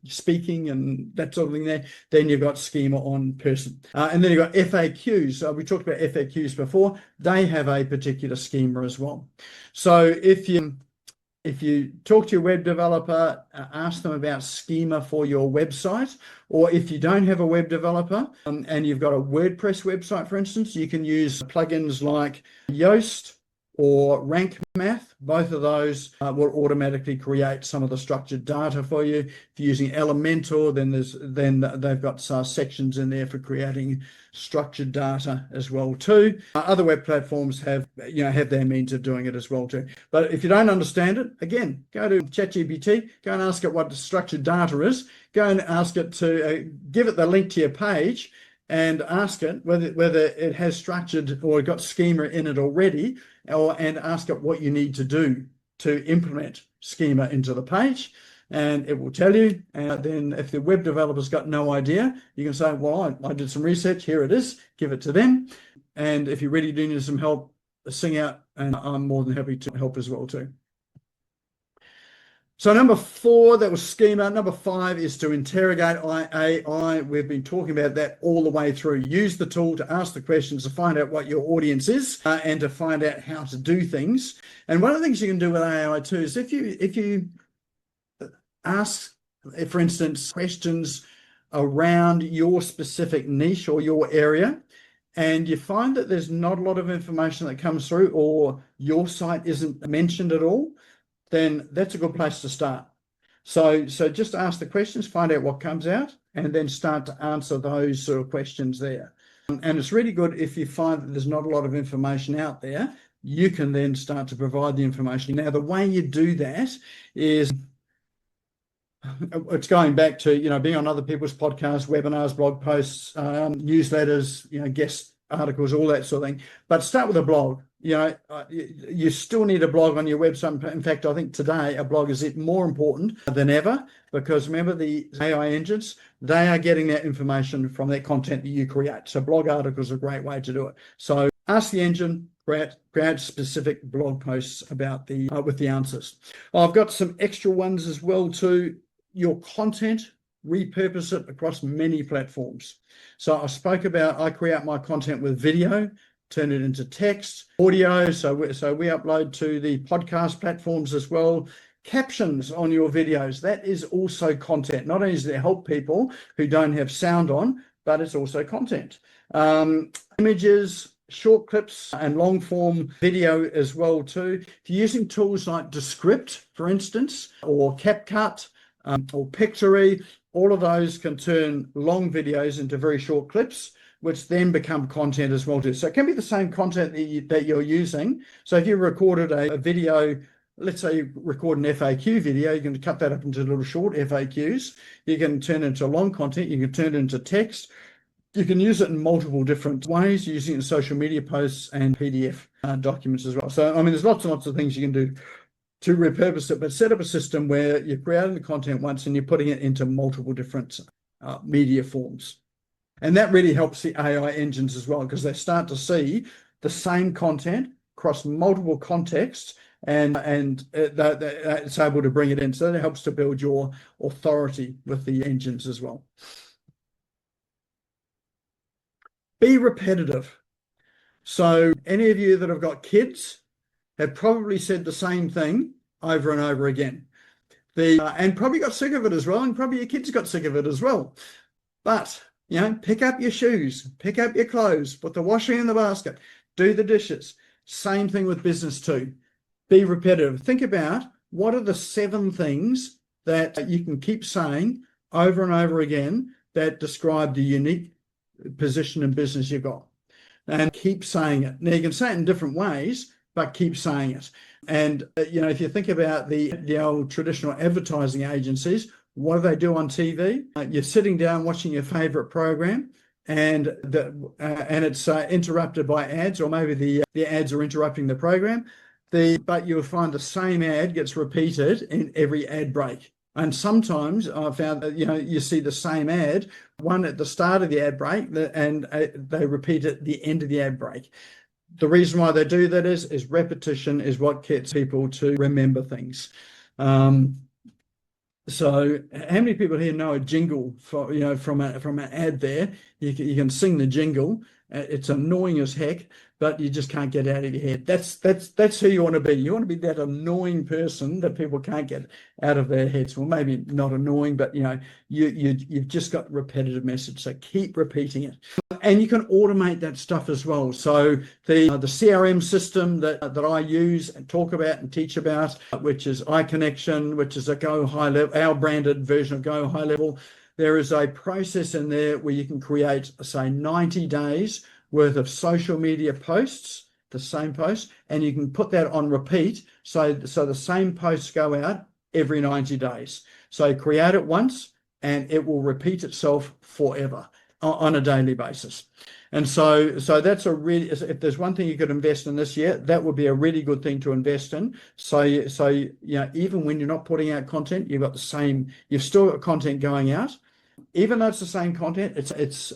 speaking and that sort of thing there. Then you've got schema on person, and then you've got FAQs. We talked about FAQs before. They have a particular schema as well. So if you talk to your web developer, ask them about schema for your website, or if you don't have a web developer and you've got a WordPress website, for instance, you can use plugins like Yoast or Rank Math. Both of those will automatically create some of the structured data for you. If you're using Elementor, then they've got sections in there for creating structured data as well too. Other web platforms have their means of doing it as well too. But if you don't understand it, again, go to ChatGPT, go and ask it what the structured data is. Go and ask it to give it the link to your page, and ask it whether it has structured or got schema in it already, and ask it what you need to do to implement schema into the page, and it will tell you. And then if the web developer's got no idea, you can say, well, I did some research, here it is, give it to them. And if you really do need some help, sing out, and I'm more than happy to help as well too. So number 4, that was schema. Number 5 is to interrogate AI. We've been talking about that all the way through. Use the tool to ask the questions to find out what your audience is and to find out how to do things. And one of the things you can do with AI too is if you ask, for instance, questions around your specific niche or your area, and you find that there's not a lot of information that comes through, or your site isn't mentioned at all, then that's a good place to start. So just ask the questions, find out what comes out, and then start to answer those sort of questions there. And it's really good if you find that there's not a lot of information out there, you can then start to provide the information. Now, the way you do that is, it's going back to, being on other people's podcasts, webinars, blog posts, newsletters, guest articles, all that sort of thing. But start with a blog. You still need a blog on your website. In fact, I think today a blog is more important than ever, because remember, the AI engines, they are getting that information from that content that you create. So blog articles are a great way to do it. So ask the engine, create specific blog posts about with the answers. I've got some extra ones as well too. Your content, repurpose it across many platforms. So I create my content with video, turn it into text, audio. So we upload to the podcast platforms as well. Captions on your videos, that is also content. Not only does it help people who don't have sound on, but it's also content. Images, short clips, and long form video as well too. If you're using tools like Descript, for instance, or CapCut, or Pictory, all of those can turn long videos into very short clips, which then become content as well too. So it can be the same content that you're using. So if you recorded a video, let's say you record an FAQ video, you can cut that up into little short FAQs. You can turn it into long content. You can turn it into text. You can use it in multiple different ways, using it in social media posts and PDF documents as well. So, there's lots and lots of things you can do to repurpose it, but set up a system where you're creating the content once and you're putting it into multiple different media forms. And that really helps the AI engines as well, because they start to see the same content across multiple contexts, and it's able to bring it in. So that helps to build your authority with the engines as well. Be repetitive. So any of you that have got kids have probably said the same thing over and over again. And probably got sick of it as well, and probably your kids got sick of it as well. But, pick up your shoes, pick up your clothes, put the washing in the basket, do the dishes. Same thing with business too. Be repetitive. Think about what are the 7 things that you can keep saying over and over again that describe the unique position in business you've got. And keep saying it. Now, you can say it in different ways, but keep saying it. And, if you think about the old traditional advertising agencies, what do they do on TV? You're sitting down watching your favorite program, and it's interrupted by ads, or maybe the ads are interrupting the program. But you'll find the same ad gets repeated in every ad break. And sometimes I've found that, you see the same ad, one at the start of the ad break, and they repeat it at the end of the ad break. The reason why they do that is repetition is what gets people to remember things. So how many people here know a jingle from an ad there? You can sing the jingle. It's annoying as heck, but you just can't get it out of your head. That's who you want to be. You want to be that annoying person that people can't get out of their heads. Well, maybe not annoying, but you've just got repetitive message. So keep repeating it, and you can automate that stuff as well. So the CRM system that I use and talk about and teach about, which is iConnection, which is a Go High Level, our branded version of Go High Level. There is a process in there where you can create, say, 90 days worth of social media posts, the same post, and you can put that on repeat. So the same posts go out every 90 days. So create it once and it will repeat itself forever on a daily basis. And so that's if there's one thing you could invest in this year, that would be a really good thing to invest in. So even when you're not putting out content, you've still got content going out. Even though it's the same content, it's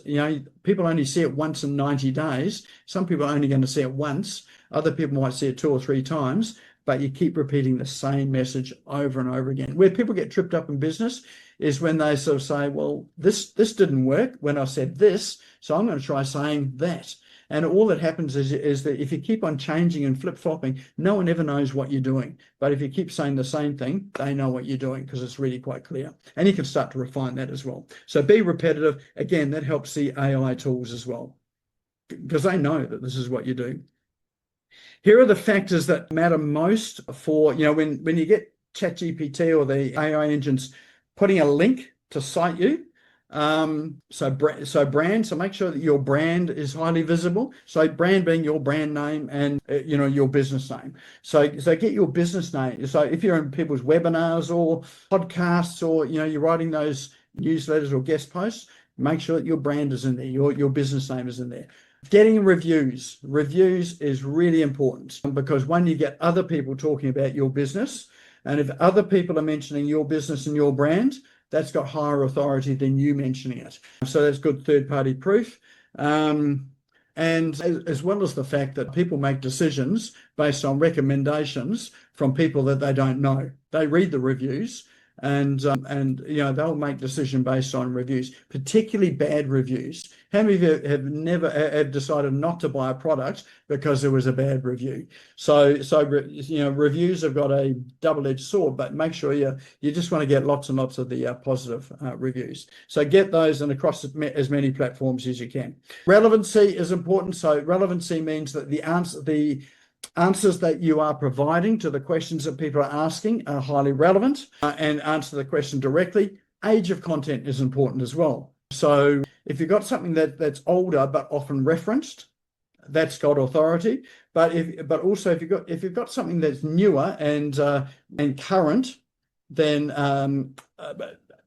people only see it once in 90 days. Some people are only going to see it once. Other people might see it 2 or 3 times, but you keep repeating the same message over and over again. Where people get tripped up in business is when they sort of say, well, this didn't work when I said this, so I'm going to try saying that. And all that happens is that if you keep on changing and flip-flopping, no one ever knows what you're doing. But if you keep saying the same thing, they know what you're doing because it's really quite clear. And you can start to refine that as well. So be repetitive. Again, that helps the AI tools as well because they know that this is what you do. Here are the factors that matter most for, when you get ChatGPT or the AI engines putting a link to cite you. So brand, so make sure that your brand is highly visible. So brand being your brand name and your business name. So get your business name. So if you're in people's webinars or podcasts, or you're writing those newsletters or guest posts, make sure that your brand is in there, your business name is in there. Getting reviews is really important because when you get other people talking about your business, and if other people are mentioning your business and your brand, that's got higher authority than you mentioning it. So that's good third-party proof. And as well as the fact that people make decisions based on recommendations from people that they don't know. They read the reviews and they'll make decision based on reviews, particularly bad reviews. How many of you have never decided not to buy a product because there was a bad review? So reviews have got a double-edged sword, but make sure you just want to get lots and lots of the positive reviews. So get those and across as many platforms as you can. Relevancy is important. So relevancy means that the answers that you are providing to the questions that people are asking are highly relevant and answer the question directly. Age of content is important as well. So if you've got something that's older but often referenced, that's got authority. But also if you've got something that's newer and current, then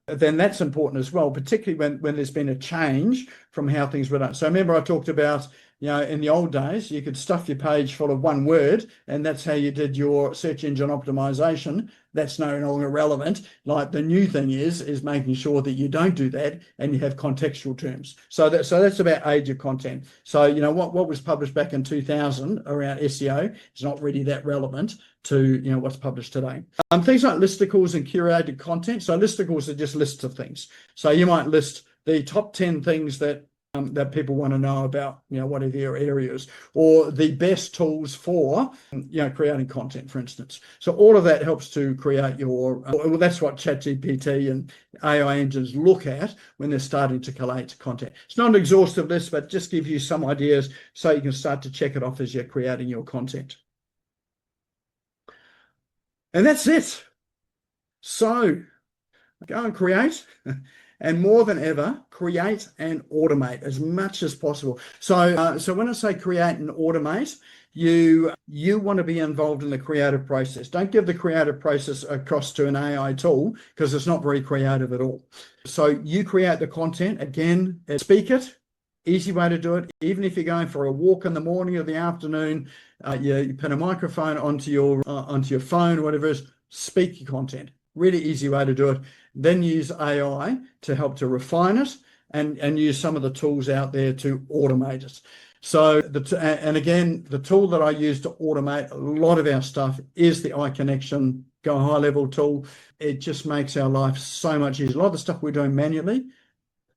that's important as well, particularly when there's been a change from how things were done. So remember I talked about in the old days, you could stuff your page full of one word, and that's how you did your search engine optimization. That's no longer relevant. Like, the new thing is making sure that you don't do that and you have contextual terms. So that's about age of content. So, what was published back in 2000 around SEO is not really that relevant to, what's published today. Things like listicles and curated content. So listicles are just lists of things. So you might list the top 10 things that people want to know about, what are their areas, or the best tools for, creating content, for instance. So all of that helps to create well, that's what ChatGPT and AI engines look at when they're starting to collate content. It's not an exhaustive list, but just give you some ideas so you can start to check it off as you're creating your content. And that's it. So go and create. And more than ever, create and automate as much as possible. So when I say create and automate, you want to be involved in the creative process. Don't give the creative process across to an AI tool, because it's not very creative at all. So you create the content, again, speak it. Easy way to do it. Even if you're going for a walk in the morning or the afternoon, you put a microphone onto your phone, whatever it is, speak your content. Really easy way to do it. Then use AI to help to refine it, and use some of the tools out there to automate it. So and again, the tool that I use to automate a lot of our stuff is the iConnection Go High Level tool. It just makes our life so much easier. A lot of the stuff we're doing manually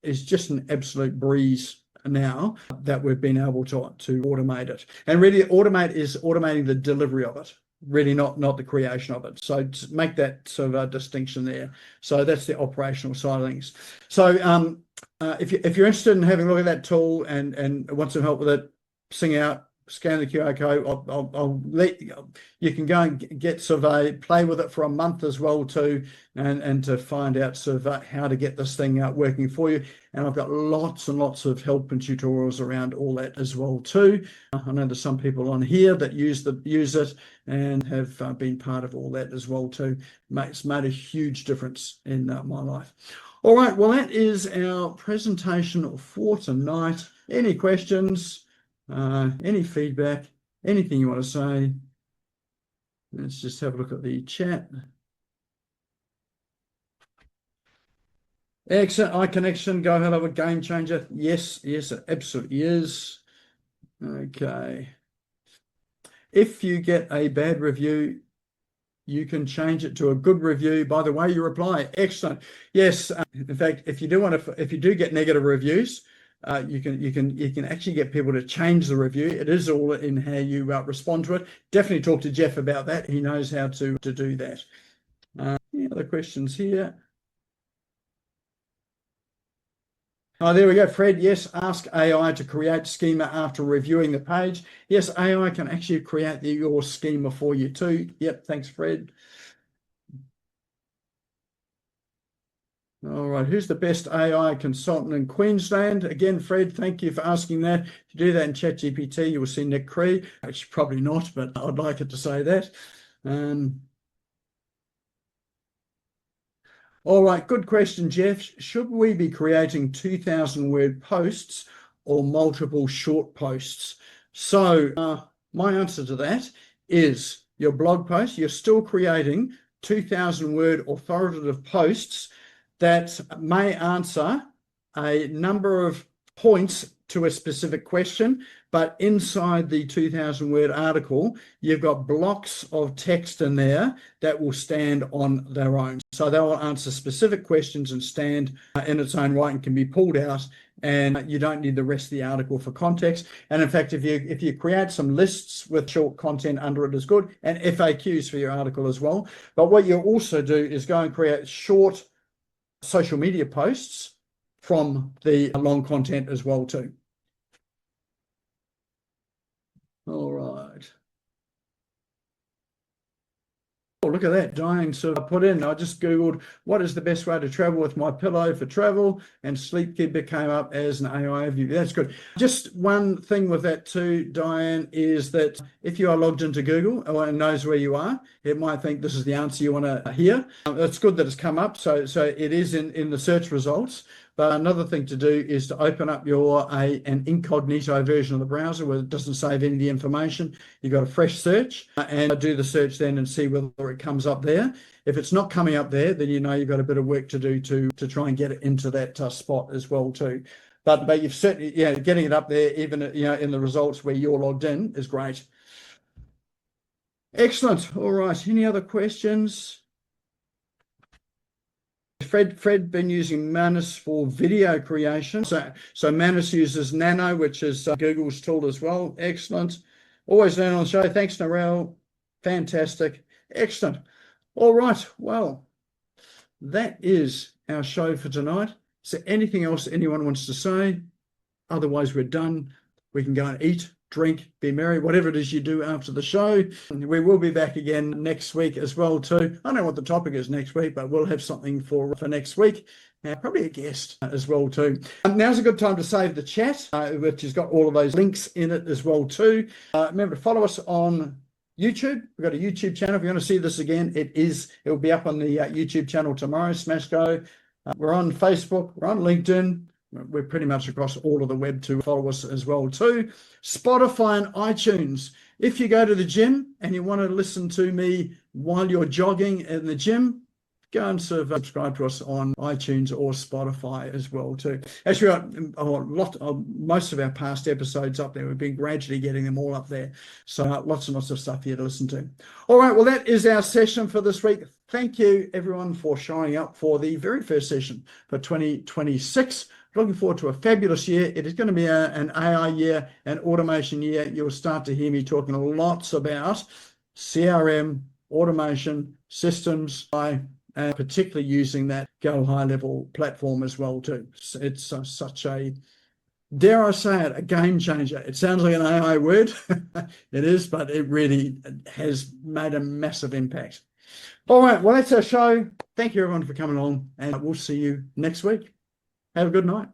is just an absolute breeze now that we've been able to automate it. And really, automate is automating the delivery of it, really not the creation of it. So to make that sort of a distinction there. So that's the operational side of things. So if you're interested in having a look at that tool and want some help with it, scan the QR code. I'll let you can go and get sort of play with it for a month as well too, and to find out sort of how to get this thing working for you. And I've got lots and lots of help and tutorials around all that as well too. I know there's some people on here that use it and have been part of all that as well too. It's made a huge difference in my life. All right, well, that is our presentation for tonight. Any questions? Any feedback, anything you want to say? Let's just have a look at the chat. Excellent. iConnection, Go Hello, a game changer. Yes, it absolutely is. Okay. If you get a bad review, you can change it to a good review by the way you reply. Excellent. Yes. In fact, if you do get negative reviews, you can actually get people to change the review. It is all in how you respond to it. Definitely talk to Jeff about that. He knows how to do that. Any other questions here? Oh, there we go, Fred. Yes, ask AI to create schema after reviewing the page. Yes, AI can actually create your schema for you too. Yep, thanks, Fred. All right, who's the best AI consultant in Queensland? Again, Fred, thank you for asking that. If you do that in ChatGPT, you will see Nik Cree. Actually, probably not, but I'd like it to say that. All right, good question, Jeff. Should we be creating 2,000-word posts or multiple short posts? So my answer to that is your blog post, you're still creating 2,000-word authoritative posts that may answer a number of points to a specific question, but inside the 2,000-word article, you've got blocks of text in there that will stand on their own. So they will answer specific questions and stand in its own right and can be pulled out, and you don't need the rest of the article for context. And in fact, if you create some lists with short content under it is good, and FAQs for your article as well. But what you also do is go and create short social media posts from the long content as well too. All right. Oh, look at that. Diane sort of put in, I just Googled what is the best way to travel with my pillow for travel, and Sleepkeeper came up as an AI view. That's good. Just one thing with that too, Diane, is that if you are logged into Google and knows where you are, it might think this is the answer you want to hear. It's good that it's come up. So it is in the search results. But another thing to do is to open up an incognito version of the browser where it doesn't save any of the information. You've got a fresh search and do the search then and see whether it comes up there. If it's not coming up there, then you know you've got a bit of work to do to try and get it into that spot as well too. But you've certainly, getting it up there, even in the results where you're logged in, is great. Excellent. All right. Any other questions? Fred been using Manus for video creation. So Manus uses Nano, which is Google's tool as well. Excellent. Always learn on the show. Thanks, Narelle. Fantastic. Excellent. All right. Well, that is our show for tonight. Is there anything else anyone wants to say? Otherwise, we're done. We can go and eat, drink, be merry, whatever it is you do after the show. We will be back again next week as well too. I don't know what the topic is next week, but we'll have something for next week. Probably a guest as well too. Now's a good time to save the chat, which has got all of those links in it as well too. Remember to follow us on YouTube. We've got a YouTube channel. If you want to see this again, it will be up on the YouTube channel tomorrow. Smash go. We're on Facebook. We're on LinkedIn. We're pretty much across all of the web to follow us as well too. Spotify and iTunes. If you go to the gym and you want to listen to me while you're jogging in the gym, go and subscribe to us on iTunes or Spotify as well too. Actually, most of our past episodes up there. We've been gradually getting them all up there. So lots and lots of stuff here to listen to. All right, well, that is our session for this week. Thank you, everyone, for showing up for the very first session for 2026. Looking forward to a fabulous year. It is going to be an AI year, an automation year. You'll start to hear me talking lots about CRM, automation, systems, and particularly using that Go High Level platform as well too. It's such a, dare I say it, a game changer. It sounds like an AI word. It is, but it really has made a massive impact. All right, well, that's our show. Thank you, everyone, for coming along, and we'll see you next week. Have a good night.